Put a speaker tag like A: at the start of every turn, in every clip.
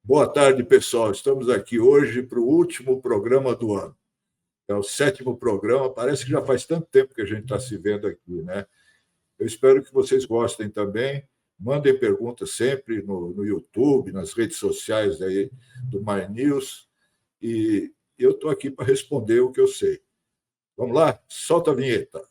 A: Boa tarde, pessoal. Estamos aqui hoje para o último programa do ano. É o 7º programa. Parece que já faz tanto tempo que a gente está se vendo aqui, né? Eu espero que vocês gostem também. Mandem perguntas sempre no YouTube, nas redes sociais aí do My News. E eu estou aqui para responder o que eu sei. Vamos lá? Solta a vinheta.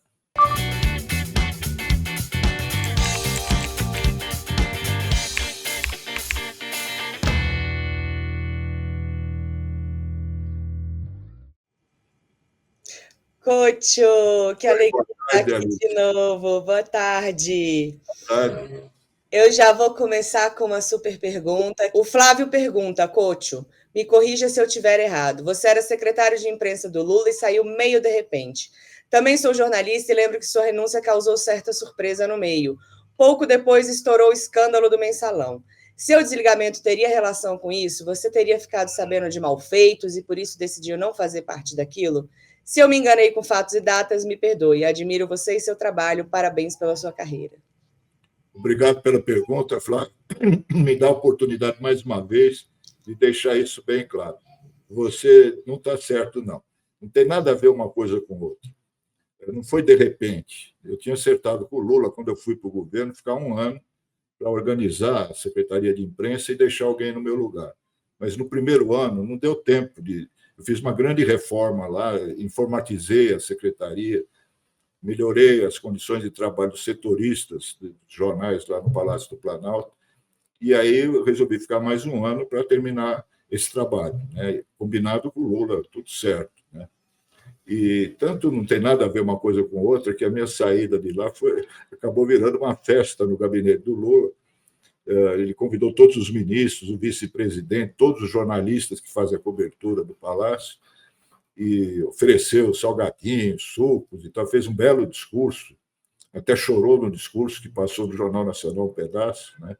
B: Cocho, que alegria estar aqui de novo. Boa tarde.
A: Boa tarde.
B: Eu já vou começar com uma super pergunta. O Flávio pergunta, Cocho, me corrija se eu estiver errado. Você era secretário de imprensa do Lula e saiu meio de repente. Também sou jornalista e lembro que sua renúncia causou certa surpresa no meio. Pouco depois estourou o escândalo do Mensalão. Seu desligamento teria relação com isso? Você teria ficado sabendo de malfeitos e por isso decidiu não fazer parte daquilo? Se eu me enganei com fatos e datas, me perdoe. Admiro você e seu trabalho. Parabéns pela sua carreira.
A: Obrigado pela pergunta, Flávio. Me dá a oportunidade, mais uma vez, de deixar isso bem claro. Você não está certo, não. Não tem nada a ver uma coisa com outra. Não foi de repente. Eu tinha acertado com o Lula, quando eu fui para o governo, ficar um ano para organizar a Secretaria de Imprensa e deixar alguém no meu lugar. Mas no primeiro ano não deu tempo de... Eu fiz uma grande reforma lá, informatizei a secretaria, melhorei as condições de trabalho dos setoristas de jornais lá no Palácio do Planalto, e aí eu resolvi ficar mais um ano para terminar esse trabalho, né? Combinado com o Lula, tudo certo, né? E tanto não tem nada a ver uma coisa com outra, que a minha saída de lá acabou virando uma festa no gabinete do Lula. Ele convidou todos os ministros, o vice-presidente, todos os jornalistas que fazem a cobertura do Palácio, e ofereceu salgadinhos, sucos e tal, fez um belo discurso, até chorou no discurso que passou no Jornal Nacional um pedaço, né?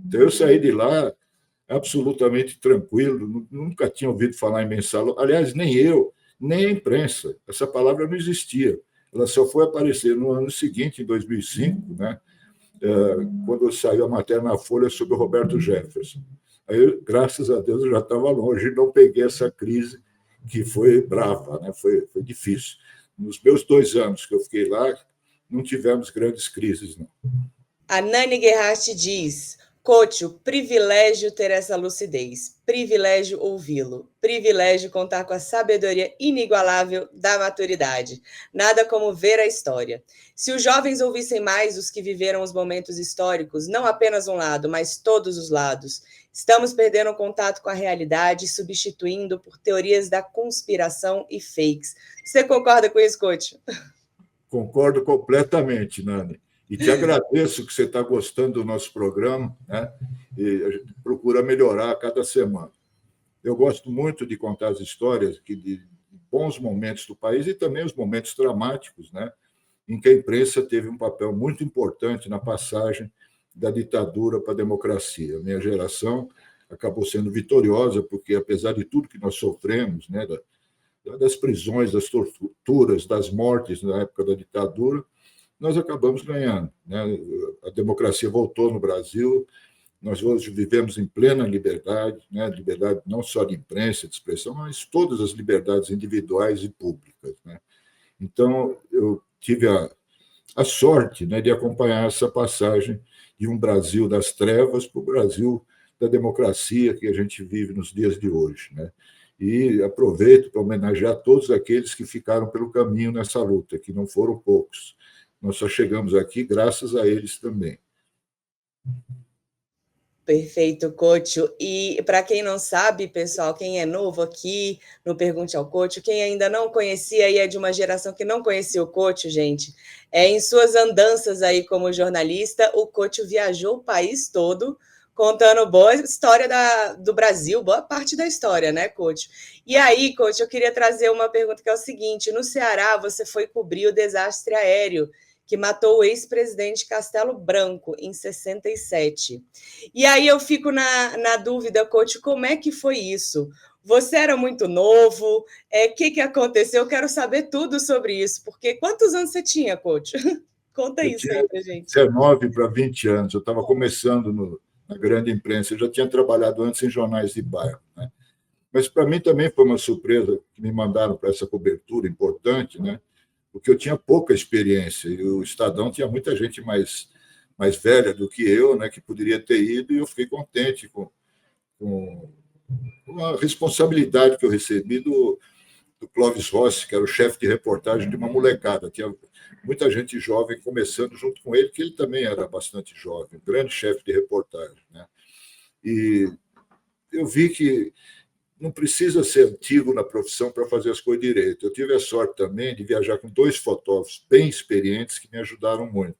A: Então eu saí de lá absolutamente tranquilo, nunca tinha ouvido falar em mensalão, aliás, nem eu, nem a imprensa, essa palavra não existia, ela só foi aparecer no ano seguinte, em 2005, né? Quando saiu a matéria na Folha sobre o Roberto Jefferson. Aí, graças a Deus, eu já estava longe e não peguei essa crise, que foi brava, né? Foi difícil. Nos meus 2 anos que eu fiquei lá, não tivemos grandes crises, não.
B: A Nani Guerratti diz, Cocho, privilégio ter essa lucidez, privilégio ouvi-lo, privilégio contar com a sabedoria inigualável da maturidade. Nada como ver a história. Se os jovens ouvissem mais os que viveram os momentos históricos, não apenas um lado, mas todos os lados, estamos perdendo o contato com a realidade, substituindo por teorias da conspiração e fakes. Você concorda com isso, Cocho?
A: Concordo completamente, Nani. E te agradeço que você está gostando do nosso programa, né? E a gente procura melhorar a cada semana. Eu gosto muito de contar as histórias de bons momentos do país e também os momentos dramáticos, né? Em que a imprensa teve um papel muito importante na passagem da ditadura para a democracia. A minha geração acabou sendo vitoriosa, porque, apesar de tudo que nós sofremos, né, das prisões, das torturas, das mortes na época da ditadura, nós acabamos ganhando, né? A democracia voltou no Brasil, nós hoje vivemos em plena liberdade, né? Liberdade não só de imprensa, de expressão, mas todas as liberdades individuais e públicas, né? Então, eu tive a sorte, né, de acompanhar essa passagem de um Brasil das trevas para o Brasil da democracia que a gente vive nos dias de hoje, né? E aproveito para homenagear todos aqueles que ficaram pelo caminho nessa luta, que não foram poucos. Nós só chegamos aqui graças a eles também.
B: Perfeito, Cocho. E para quem não sabe, pessoal, quem é novo aqui no Pergunte ao Cocho, quem ainda não conhecia e é de uma geração que não conhecia o Cocho, gente, em suas andanças aí como jornalista, o Cocho viajou o país todo contando boa história do Brasil, boa parte da história, né, Cocho? E aí, Cocho, eu queria trazer uma pergunta que é o seguinte, no Ceará você foi cobrir o desastre aéreo que matou o ex-presidente Castelo Branco em 67. E aí eu fico na dúvida, Coach, como é que foi isso? Você era muito novo, o que aconteceu? Eu quero saber tudo sobre isso, porque quantos anos você tinha, Coach? Conta isso aí pra gente.
A: 19 para 20 anos, eu estava começando na grande imprensa. Eu já tinha trabalhado antes em jornais de bairro, né? Mas para mim também foi uma surpresa que me mandaram para essa cobertura importante, né? Porque eu tinha pouca experiência e o Estadão tinha muita gente mais velha do que eu, né? Que poderia ter ido, e eu fiquei contente com a responsabilidade que eu recebi do Clóvis Rossi, que era o chefe de reportagem de uma molecada. Tinha muita gente jovem começando junto com ele, que ele também era bastante jovem, um grande chefe de reportagem, né? E eu vi que não precisa ser antigo na profissão para fazer as coisas direito. Eu tive a sorte também de viajar com 2 fotógrafos bem experientes que me ajudaram muito.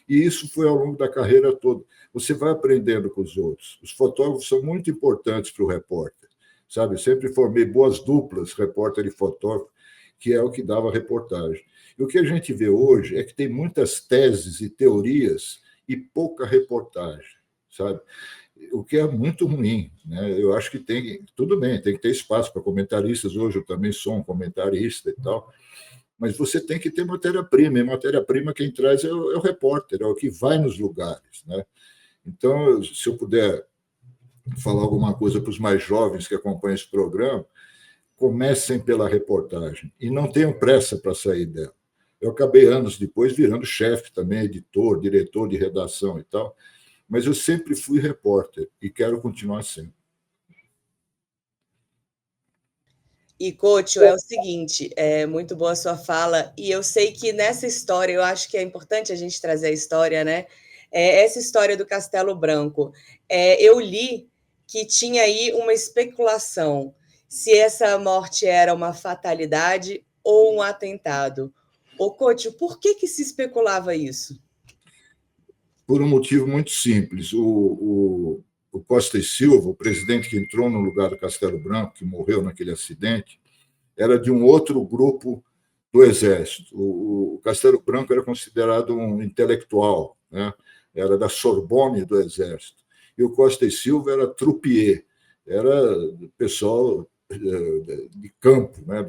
A: E isso foi ao longo da carreira toda. Você vai aprendendo com os outros. Os fotógrafos são muito importantes para o repórter, sabe? Eu sempre formei boas duplas, repórter e fotógrafo, que é o que dava reportagem. E o que a gente vê hoje é que tem muitas teses e teorias e pouca reportagem, sabe? O que é muito ruim, né? Eu acho que tudo bem, tem que ter espaço para comentaristas. Hoje eu também sou um comentarista e tal, mas você tem que ter matéria-prima, e matéria-prima quem traz é o repórter, é o que vai nos lugares, né? Então, se eu puder falar alguma coisa para os mais jovens que acompanham esse programa, comecem pela reportagem e não tenham pressa para sair dela. Eu acabei anos depois virando chefe também, editor, diretor de redação e tal, mas eu sempre fui repórter e quero continuar sendo.
B: E, Coach, é o seguinte, é muito boa a sua fala, e eu sei que nessa história, eu acho que é importante a gente trazer a história, né? Essa história do Castelo Branco. Eu li que tinha aí uma especulação se essa morte era uma fatalidade ou um atentado. Ô, Coach, por que se especulava isso?
A: Por um motivo muito simples. O Costa e Silva, o presidente que entrou no lugar do Castelo Branco, que morreu naquele acidente, era de um outro grupo do Exército. O Castelo Branco era considerado um intelectual, né? Era da Sorbonne do Exército. E o Costa e Silva era troupier, era pessoal de campo, né?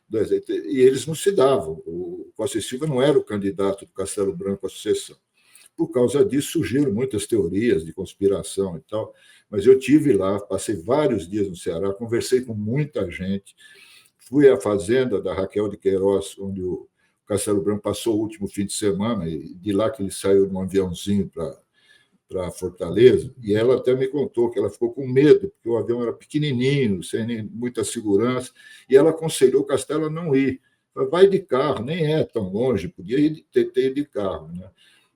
A: do Exército. E eles não se davam. O Costa e Silva não era o candidato do Castelo Branco à sucessão. Por causa disso, surgiram muitas teorias de conspiração e tal, mas eu tive lá, passei vários dias no Ceará, conversei com muita gente, fui à fazenda da Raquel de Queiroz, onde o Castelo Branco passou o último fim de semana, e de lá que ele saiu num aviãozinho para Fortaleza, e ela até me contou que ela ficou com medo, porque o avião era pequenininho, sem muita segurança, e ela aconselhou o Castelo a não ir. Vai de carro, nem é tão longe, podia ter ido de carro, né?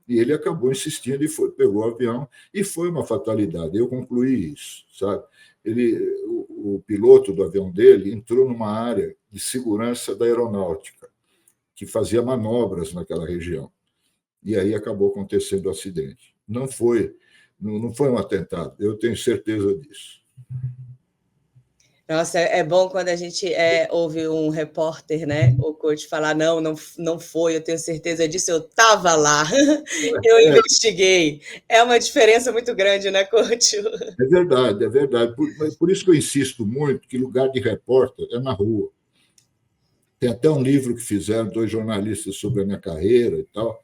A: E ele acabou insistindo e pegou o avião, e foi uma fatalidade. Eu concluí isso, sabe? O piloto do avião dele entrou numa área de segurança da aeronáutica, que fazia manobras naquela região. E aí acabou acontecendo o acidente. Não foi um atentado, eu tenho certeza disso.
B: Nossa, é bom quando a gente ouve um repórter, né, o coach falar, não foi, eu tenho certeza disso, eu estava lá, eu investiguei. É uma diferença muito grande, né, coach?
A: É verdade, é verdade. Por isso que eu insisto muito que lugar de repórter é na rua. Tem até um livro que fizeram 2 jornalistas sobre a minha carreira e tal,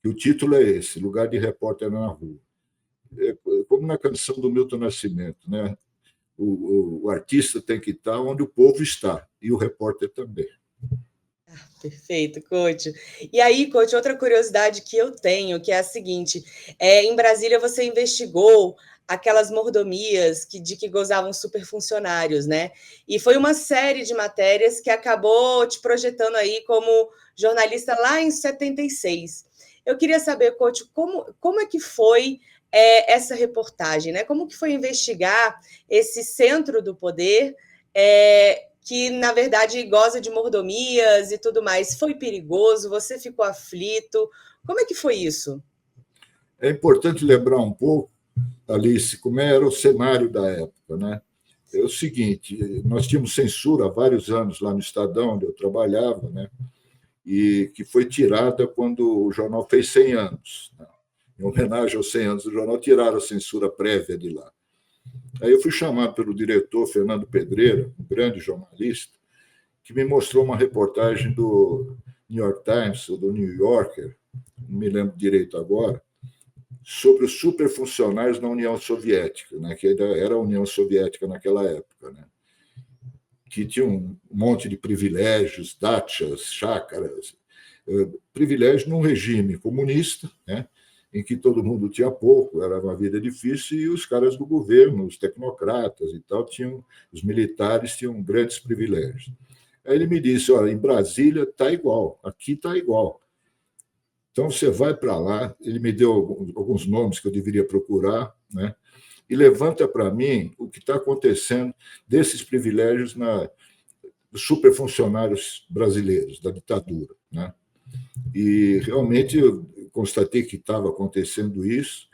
A: e o título é esse, Lugar de Repórter na Rua. É como na canção do Milton Nascimento, né? O artista tem que estar onde o povo está, e o repórter também.
B: Perfeito, coach. E aí, coach, outra curiosidade que eu tenho, que é a seguinte, em Brasília você investigou aquelas mordomias de que gozavam superfuncionários, né? E foi uma série de matérias que acabou te projetando aí como jornalista lá em 76. Eu queria saber, coach, como é que foi essa reportagem, né? Como que foi investigar esse centro do poder que, na verdade, goza de mordomias e tudo mais? Foi perigoso? Você ficou aflito? Como é que foi isso?
A: É importante lembrar um pouco, Alice, como era o cenário da época, né? É o seguinte, nós tínhamos censura há vários anos lá no Estadão, onde eu trabalhava, né? E que foi tirada quando o jornal fez 100 anos. Né? Em homenagem aos 100 anos do jornal, tiraram a censura prévia de lá. Aí eu fui chamado pelo diretor Fernando Pedreira, um grande jornalista, que me mostrou uma reportagem do New York Times, ou do New Yorker, não me lembro direito agora, sobre os superfuncionários na União Soviética, né, que ainda era a União Soviética naquela época, né, que tinha um monte de privilégios, dachas, chácaras, privilégios num regime comunista, né, em que todo mundo tinha pouco, era uma vida difícil, e os caras do governo, os tecnocratas e tal, os militares tinham grandes privilégios. Aí ele me disse, olha, em Brasília está igual, aqui está igual. Então, você vai para lá, ele me deu alguns nomes que eu deveria procurar, né? E levanta para mim o que está acontecendo desses privilégios dos superfuncionários brasileiros, da ditadura, né? E realmente eu constatei que estava acontecendo isso.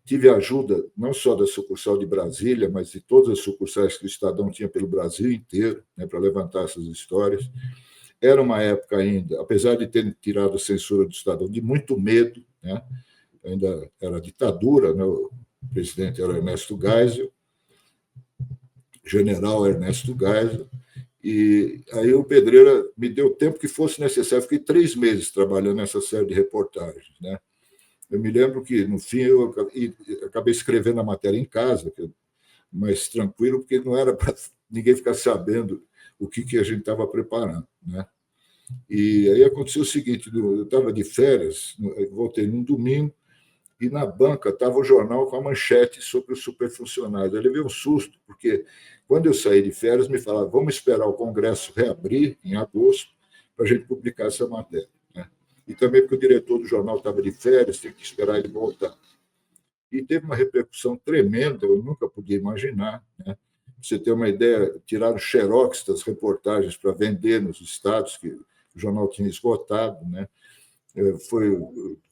A: Tive a ajuda não só da sucursal de Brasília, mas de todas as sucursais que o Estadão tinha pelo Brasil inteiro, né, para levantar essas histórias. Era uma época ainda, apesar de ter tirado a censura do Estadão, de muito medo, né? Ainda era ditadura, né? O presidente era Ernesto Geisel, general Ernesto Geisel, e aí o Pedreira me deu o tempo que fosse necessário. Fiquei 3 meses trabalhando nessa série de reportagens, né? Eu me lembro que, no fim, eu acabei escrevendo a matéria em casa, mais tranquilo, porque não era para ninguém ficar sabendo o que a gente estava preparando, né? E aí aconteceu o seguinte, eu estava de férias, voltei num domingo, e na banca estava o jornal com a manchete sobre os superfuncionários. Eu levei um susto, porque quando eu saí de férias, me falaram, vamos esperar o Congresso reabrir em agosto para a gente publicar essa matéria, né? E também porque o diretor do jornal estava de férias, tem que esperar ele voltar. E teve uma repercussão tremenda, eu nunca podia imaginar, né? Pra você ter uma ideia, tiraram xerox das reportagens para vender nos estados, que o jornal tinha esgotado, né? Foi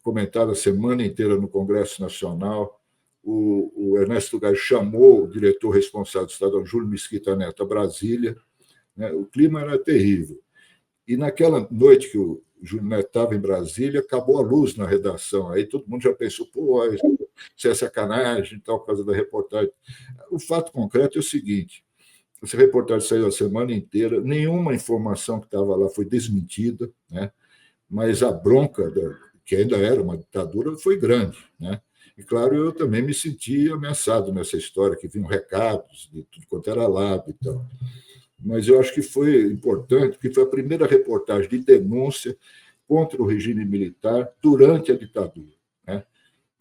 A: comentado a semana inteira no Congresso Nacional. O Ernesto Geisel chamou o diretor responsável do Estadão, Júlio Mesquita Neto, a Brasília, né? O clima era terrível. E naquela noite que o Júlio Neto estava em Brasília, acabou a luz na redação. Aí todo mundo já pensou, pô, isso é sacanagem, tal, por causa da reportagem. O fato concreto é o seguinte, essa reportagem saiu a semana inteira, nenhuma informação que estava lá foi desmentida, né? Mas a bronca, que ainda era uma ditadura, foi grande, né? E, claro, eu também me senti ameaçado nessa história, que vinham recados de tudo quanto era lado e tal. Mas eu acho que foi importante, porque foi a primeira reportagem de denúncia contra o regime militar durante a ditadura, né?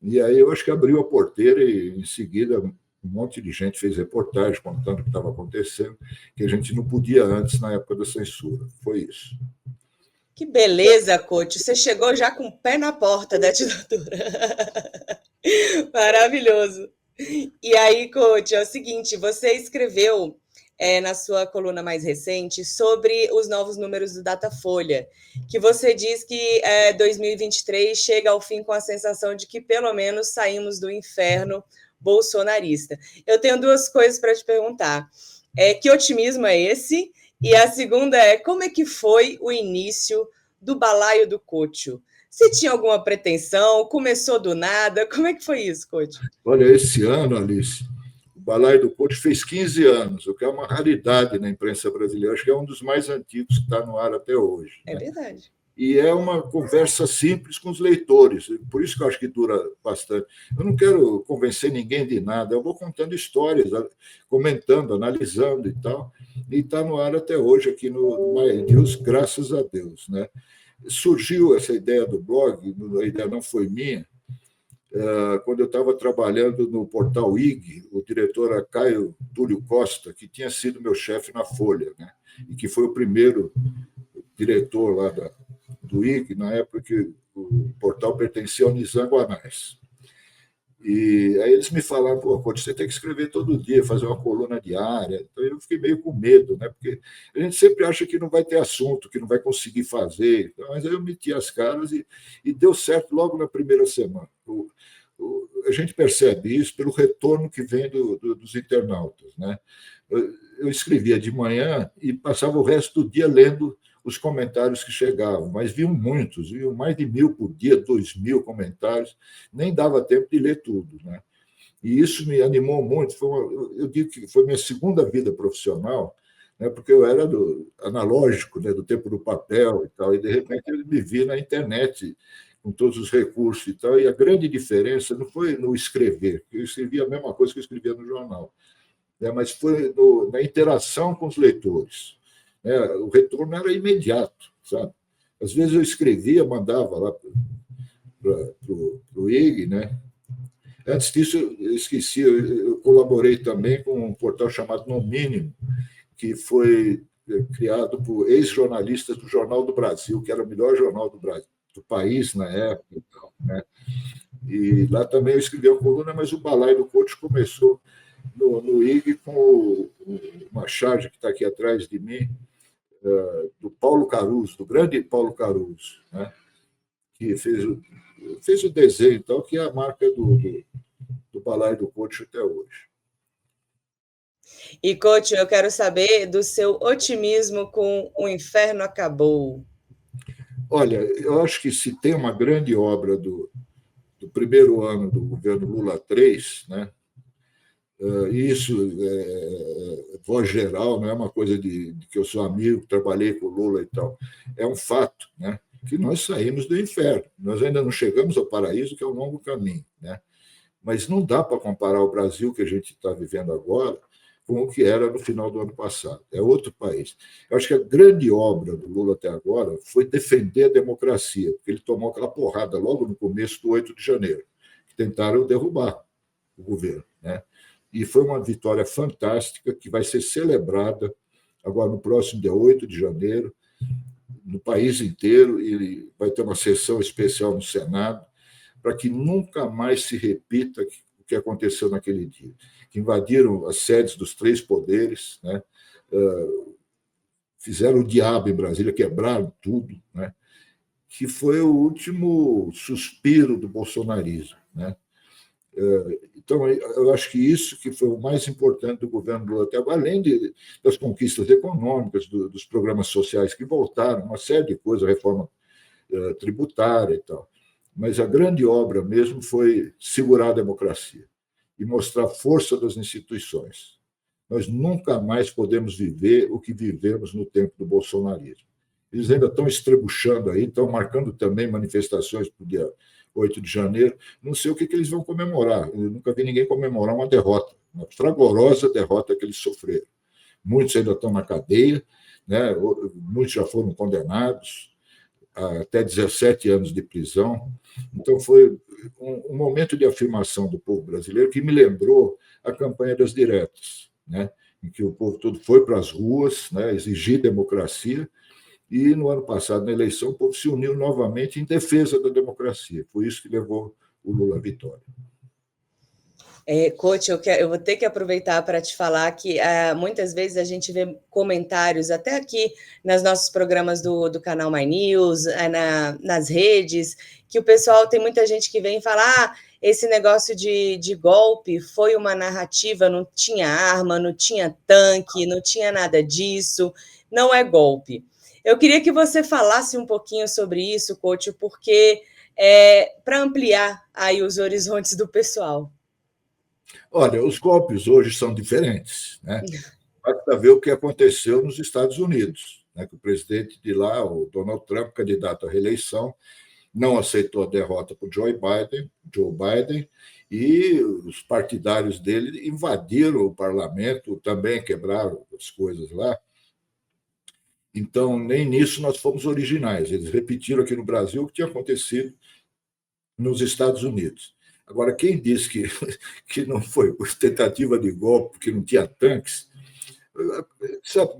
A: E aí eu acho que abriu a porteira e, em seguida, um monte de gente fez reportagem contando o que estava acontecendo, que a gente não podia antes, na época da censura. Foi isso.
B: Que beleza, coach. Você chegou já com o pé na porta da ditadura. Maravilhoso. E aí, coach, é o seguinte, você escreveu na sua coluna mais recente sobre os novos números do Datafolha, que você diz que 2023 chega ao fim com a sensação de que pelo menos saímos do inferno bolsonarista. Eu tenho 2 coisas para te perguntar. Que otimismo é esse? E a segunda é, como é que foi o início do balaio do Cocho? Você tinha alguma pretensão? Começou do nada? Como é que foi isso, Cocho?
A: Olha, esse ano, Alice, o Balaio do Cocho fez 15 anos, o que é uma raridade na imprensa brasileira. Acho que é um dos mais antigos que está no ar até hoje, né?
B: É verdade.
A: E é uma conversa simples com os leitores, por isso que eu acho que dura bastante. Eu não quero convencer ninguém de nada, eu vou contando histórias, comentando, analisando e tal, e está no ar até hoje aqui no My News, graças a Deus, né? Surgiu essa ideia do blog, a ideia não foi minha, quando eu estava trabalhando no portal IG, o diretor era Caio Túlio Costa, que tinha sido meu chefe na Folha, né? E que foi o primeiro diretor lá do IG, na época que o portal pertencia ao Nizam Guanais. E aí eles me falaram, pô, você tem que escrever todo dia, fazer uma coluna diária. Então eu fiquei meio com medo, né? Porque a gente sempre acha que não vai ter assunto, que não vai conseguir fazer. Mas aí eu meti as caras e deu certo logo na primeira semana. A gente percebe isso pelo retorno que vem dos internautas, né? Eu escrevia de manhã e passava o resto do dia lendo os comentários que chegavam, mas viam muitos, viam mais de 1.000 por dia, 2.000 comentários, nem dava tempo de ler tudo, né? E isso me animou muito. Eu digo que foi minha segunda vida profissional, né? Porque eu era analógico, né? Do tempo do papel e tal, e de repente eu me vi na internet com todos os recursos e tal, e a grande diferença não foi no escrever, eu escrevia a mesma coisa que eu escrevia no jornal, né, mas foi na interação com os leitores. Né, o retorno era imediato, sabe? Às vezes eu escrevia, mandava lá para o IG, né? Antes disso, eu esqueci, eu colaborei também com um portal chamado No Mínimo, que foi criado por ex-jornalistas do Jornal do Brasil, que era o melhor jornal do Brasil, do país na época. Né? E lá também eu escrevi uma coluna, mas o Balaio do Coach começou no IG com uma charge que está aqui atrás de mim, do Paulo Caruso, do grande Paulo Caruso, né? Que fez o desenho, então, que é a marca do Balaio do Coach até hoje.
B: E, Coach, eu quero saber do seu otimismo com O Inferno Acabou.
A: Olha, eu acho que se tem uma grande obra do primeiro ano do governo Lula III, né? Isso, voz geral, não é uma coisa de que eu sou amigo, trabalhei com o Lula e tal. É um fato, né? Que nós saímos do inferno. Nós ainda não chegamos ao paraíso, que é um longo caminho, né? Mas não dá para comparar o Brasil que a gente está vivendo agora com o que era no final do ano passado. É outro país. Eu acho que a grande obra do Lula até agora foi defender a democracia, porque ele tomou aquela porrada logo no começo do 8 de janeiro, que tentaram derrubar o governo, né? E foi uma vitória fantástica que vai ser celebrada agora no próximo dia 8 de janeiro, no país inteiro, e vai ter uma sessão especial no Senado, para que nunca mais se repita o que aconteceu naquele dia, que invadiram as sedes dos três poderes, né? Fizeram o diabo em Brasília, quebraram tudo, né? Que foi o último suspiro do bolsonarismo, né? Então, eu acho que isso que foi o mais importante do governo Lula até agora, além das conquistas econômicas, dos programas sociais que voltaram, uma série de coisas, a reforma tributária e tal. Mas a grande obra mesmo foi segurar a democracia e mostrar a força das instituições. Nós nunca mais podemos viver o que vivemos no tempo do bolsonarismo. Eles ainda estão estrebuchando aí, estão marcando também manifestações para o dia 8 de janeiro. Não sei o que eles vão comemorar. Eu nunca vi ninguém comemorar uma derrota, uma fragorosa derrota que eles sofreram. Muitos ainda estão na cadeia, né? Muitos já foram condenados a até 17 anos de prisão. Então, foi um momento de afirmação do povo brasileiro que me lembrou a campanha das diretas, né? Em que o povo todo foi para as ruas, né? Exigir democracia. E, no ano passado, na eleição, o povo se uniu novamente em defesa da democracia. Foi isso que levou o Lula à vitória.
B: Coach, eu vou ter que aproveitar para te falar que muitas vezes a gente vê comentários, até aqui nos nossos programas do canal My News, nas redes, que o pessoal, tem muita gente que vem falar esse negócio de golpe foi uma narrativa, não tinha arma, não tinha tanque, não tinha nada disso, não é golpe. Eu queria que você falasse um pouquinho sobre isso, Coach, porque para ampliar aí os horizontes do pessoal.
A: Olha, os golpes hoje são diferentes, né? Basta ver o que aconteceu nos Estados Unidos, né? Que o presidente de lá, o Donald Trump, candidato à reeleição, não aceitou a derrota para o Joe Biden, e os partidários dele invadiram o parlamento, também quebraram as coisas lá. Então, nem nisso nós fomos originais. Eles repetiram aqui no Brasil o que tinha acontecido nos Estados Unidos. Agora, quem disse que não foi tentativa de golpe, que não tinha tanques,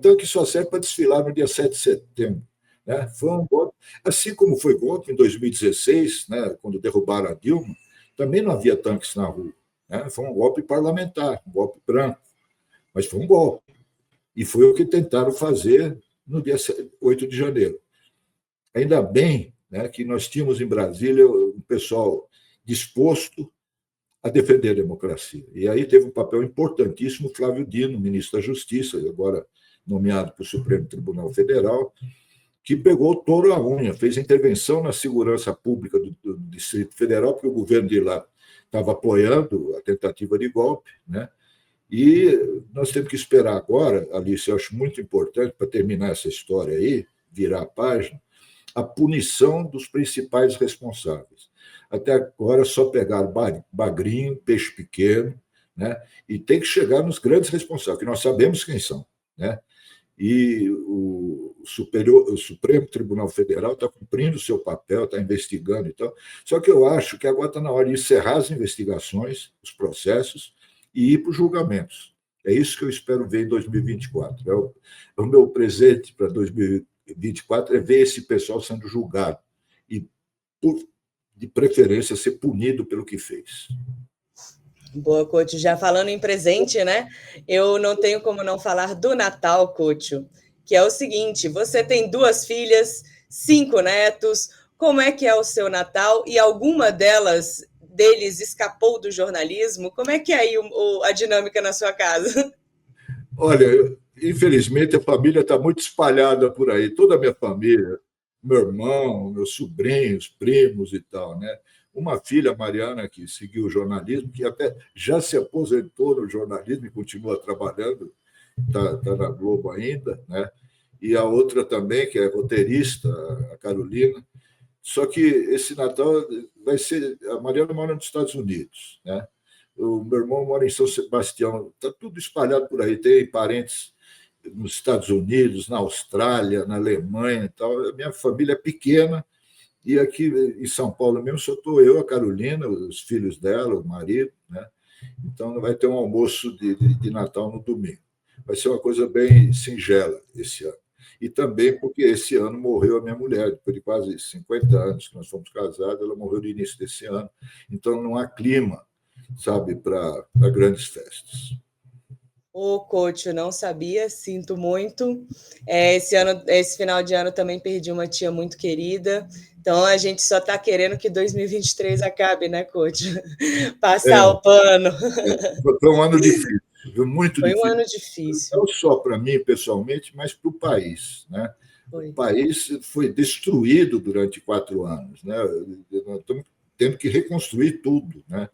A: tanque só serve para desfilar no dia 7 de setembro. Né? Foi um golpe, assim como foi golpe em 2016, né, quando derrubaram a Dilma, também não havia tanques na rua. Né? Foi um golpe parlamentar, um golpe branco, mas foi um golpe. E foi o que tentaram fazer no dia 8 de janeiro. Ainda bem, né, que nós tínhamos em Brasília um pessoal disposto a defender a democracia. E aí teve um papel importantíssimo o Flávio Dino, ministro da Justiça, agora nomeado para o Supremo Tribunal Federal, que pegou o touro à unha, fez intervenção na segurança pública do Distrito Federal, porque o governo de lá estava apoiando a tentativa de golpe, né? E nós temos que esperar agora, Alice, eu acho muito importante, para terminar essa história aí, virar a página, a punição dos principais responsáveis. Até agora, só pegaram bagrinho, peixe pequeno, né? E tem que chegar nos grandes responsáveis, que nós sabemos quem são, né? E o Supremo Tribunal Federal está cumprindo o seu papel, está investigando e tal. Só que eu acho que agora está na hora de encerrar as investigações, os processos, e ir para os julgamentos. É isso que eu espero ver em 2024. O meu presente para 2024 é ver esse pessoal sendo julgado e, de preferência, ser punido pelo que fez.
B: Boa, Couto. Já falando em presente, né? Eu não tenho como não falar do Natal, Couto, que é o seguinte: você tem 2 filhas, 5 netos. Como é que é o seu Natal? E alguma deles escapou do jornalismo? Como é que é aí a dinâmica na sua casa?
A: Olha, infelizmente a família está muito espalhada por aí. Toda a minha família, meu irmão, meus sobrinhos, primos e tal, né? Uma filha, Mariana, que seguiu o jornalismo, que até já se aposentou no jornalismo e continua trabalhando, está na Globo ainda, né? E a outra também, que é roteirista, a Carolina. Só que esse Natal vai ser... A Mariana mora nos Estados Unidos, né? O meu irmão mora em São Sebastião. Está tudo espalhado por aí. Tem parentes nos Estados Unidos, na Austrália, na Alemanha e tal. A minha família é pequena. E aqui em São Paulo mesmo só estou eu, a Carolina, os filhos dela, o marido, né? Então vai ter um almoço de Natal no domingo. Vai ser uma coisa bem singela esse ano. E também porque esse ano morreu a minha mulher, depois de quase 50 anos que nós fomos casados, ela morreu no início desse ano. Então não há clima, sabe, para grandes festas.
B: Ô, Couto, não sabia, sinto muito. Esse final de ano também perdi uma tia muito querida. Então a gente só está querendo que 2023 acabe, né, Couto? Passar o pano.
A: Foi um ano difícil, muito
B: Foi
A: difícil.
B: Um ano difícil.
A: Não só para mim pessoalmente, mas para o país, né? O país foi destruído durante 4 anos, né? Nós estamos tendo que reconstruir tudo, né?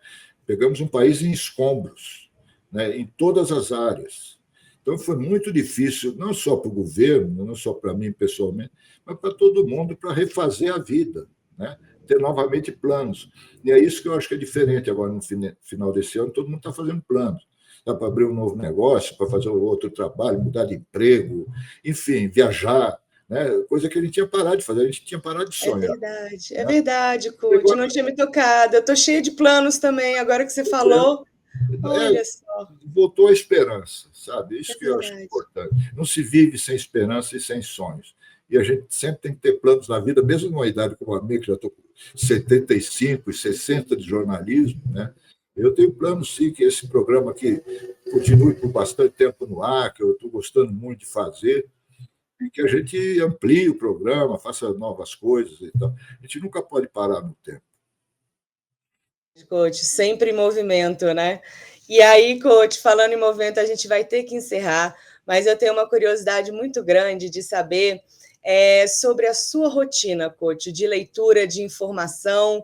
A: Pegamos um país em escombros, né? Em todas as áreas. Então foi muito difícil, não só para o governo, não só para mim pessoalmente, mas para todo mundo, para refazer a vida, né? Ter novamente planos. E é isso que eu acho que é diferente agora no final desse ano, todo mundo está fazendo planos. Dá para abrir um novo negócio, para fazer outro trabalho, mudar de emprego, enfim, viajar, né? Coisa que a gente tinha parado de fazer, a gente tinha parado de sonhar.
B: É verdade, Couto, não tinha me tocado. Eu estou cheia de planos também, agora que você falou. Olha só.
A: Voltou a esperança, sabe? Isso que eu acho importante. Não se vive sem esperança e sem sonhos. E a gente sempre tem que ter planos na vida, mesmo numa idade como a minha, que já estou com 75 e 60 de jornalismo, né? Eu tenho plano, sim, que esse programa aqui continue por bastante tempo no ar, que eu estou gostando muito de fazer, e que a gente amplie o programa, faça novas coisas e tal. A gente nunca pode parar no tempo.
B: Coach, sempre em movimento, né? E aí, Coach, falando em movimento, a gente vai ter que encerrar, mas eu tenho uma curiosidade muito grande de saber sobre a sua rotina, Coach, de leitura, de informação.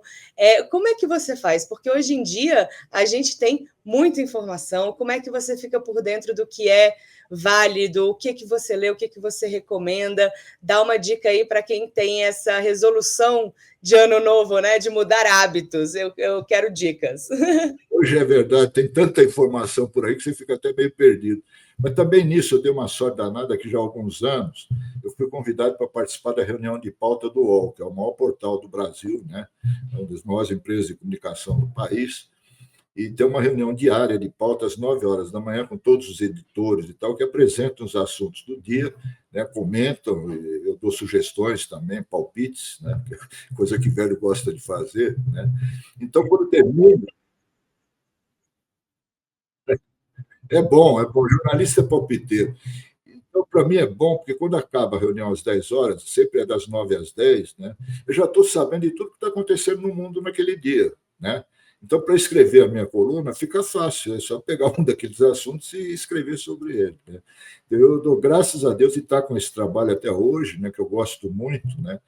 B: Como é que você faz? Porque hoje em dia a gente tem muita informação. Como é que você fica por dentro do que é válido? O que você lê? O que você recomenda? Dá uma dica aí para quem tem essa resolução de ano novo, né? De mudar hábitos. Eu quero dicas.
A: Hoje é verdade, tem tanta informação por aí que você fica até meio perdido. Mas também nisso eu dei uma sorte danada que já há alguns anos eu fui convidado para participar da reunião de pauta do UOL, que é o maior portal do Brasil, né? É uma das maiores empresas de comunicação do país. E tem uma reunião diária de pauta às 9 horas da manhã com todos os editores e tal, que apresentam os assuntos do dia, né, comentam, eu dou sugestões também, palpites, né, coisa que o velho gosta de fazer. Né? Então, quando termina... É bom, jornalista é palpiteiro. Então, para mim é bom, porque quando acaba a reunião às 10 horas, sempre é das 9 às 10, né, eu já estou sabendo de tudo que está acontecendo no mundo naquele dia. Né? Então, para escrever a minha coluna, fica fácil, é só pegar um daqueles assuntos e escrever sobre ele. Né? Eu dou graças a Deus de estar com esse trabalho até hoje, né, que eu gosto muito, né,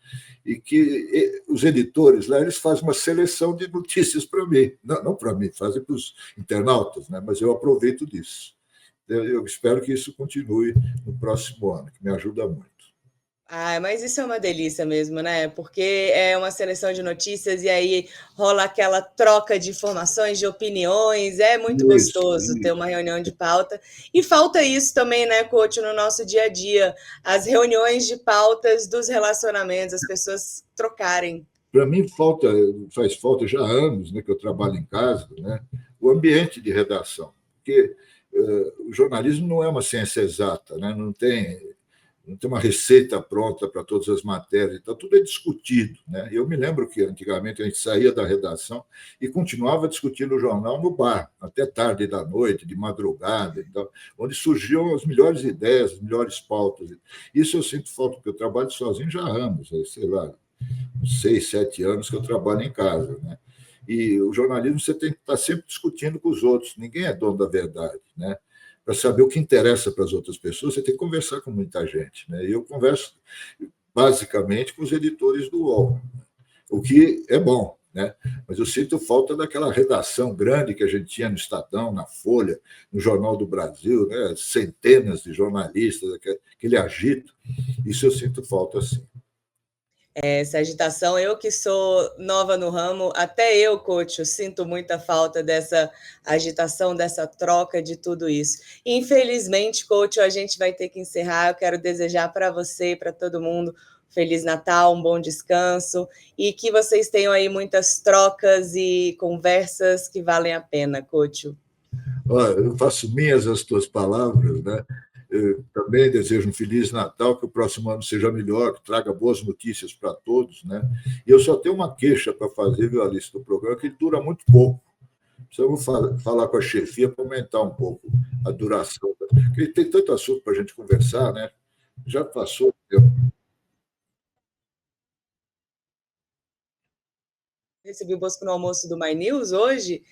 A: e que os editores lá eles fazem uma seleção de notícias para mim, não para mim, fazem para os internautas, né, mas eu aproveito disso. Eu espero que isso continue no próximo ano, que me ajuda muito.
B: Ah, mas isso é uma delícia mesmo, né? Porque é uma seleção de notícias e aí rola aquela troca de informações, de opiniões. É muito gostoso ter uma reunião de pauta. E falta isso também, né, coach, no nosso dia a dia. As reuniões de pautas dos relacionamentos, as pessoas trocarem.
A: Para mim, faz falta já há anos, né, que eu trabalho em casa, né, o ambiente de redação. Porque o jornalismo não é uma ciência exata, né, não tem uma receita pronta para todas as matérias, então tudo é discutido. Né? Eu me lembro que antigamente a gente saía da redação e continuava discutindo o jornal no bar, até tarde da noite, de madrugada, então, onde surgiam as melhores ideias, as melhores pautas. Isso eu sinto falta, porque eu trabalho sozinho já há anos, sei lá, uns 6, 7 anos que eu trabalho em casa. Né? E o jornalismo você tem que estar sempre discutindo com os outros, ninguém é dono da verdade. Né? Para saber o que interessa para as outras pessoas, você tem que conversar com muita gente. Né? E eu converso basicamente com os editores do UOL, o que é bom. Né? Mas eu sinto falta daquela redação grande que a gente tinha no Estadão, na Folha, no Jornal do Brasil, né? Centenas de jornalistas, aquele agito. Isso eu sinto falta, sim.
B: Essa agitação, eu que sou nova no ramo, até eu, coach, eu sinto muita falta dessa agitação, dessa troca de tudo isso. Infelizmente, coach, a gente vai ter que encerrar. Eu quero desejar para você e para todo mundo Feliz Natal, um bom descanso e que vocês tenham aí muitas trocas e conversas que valem a pena, coach.
A: Olha, eu faço minhas as tuas palavras, né? Eu também desejo um Feliz Natal, que o próximo ano seja melhor, que traga boas notícias para todos. Né? E eu só tenho uma queixa para fazer, viu, Alice, do programa, que ele dura muito pouco. Precisamos falar com a chefia para aumentar um pouco a duração. Porque tem tanto assunto para a gente conversar, né? Já passou o tempo.
B: Recebi o Bosco no almoço do My News hoje,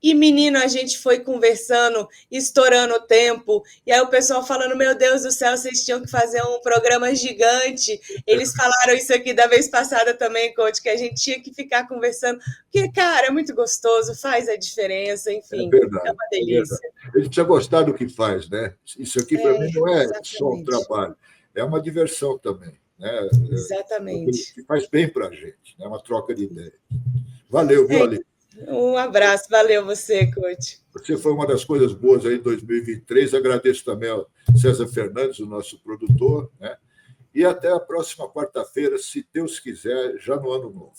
B: e menino, a gente foi conversando, estourando o tempo, e aí o pessoal falando, meu Deus do céu, vocês tinham que fazer um programa gigante. Eles falaram isso aqui da vez passada também, coach, que a gente tinha que ficar conversando, porque, cara, é muito gostoso, faz a diferença, enfim, é uma delícia.
A: A gente precisa gostar do que faz, né? Isso aqui, para mim, não é
B: exatamente.
A: só um trabalho, é uma diversão também. Né?
B: Exatamente.
A: Que faz bem para a gente, é uma troca de ideias. Valeu, viu, Ali?
B: Um abraço, valeu você, coach.
A: Você foi uma das coisas boas aí em 2023. Agradeço também ao César Fernandes, o nosso produtor, né? E até a próxima quarta-feira, se Deus quiser, já no ano novo.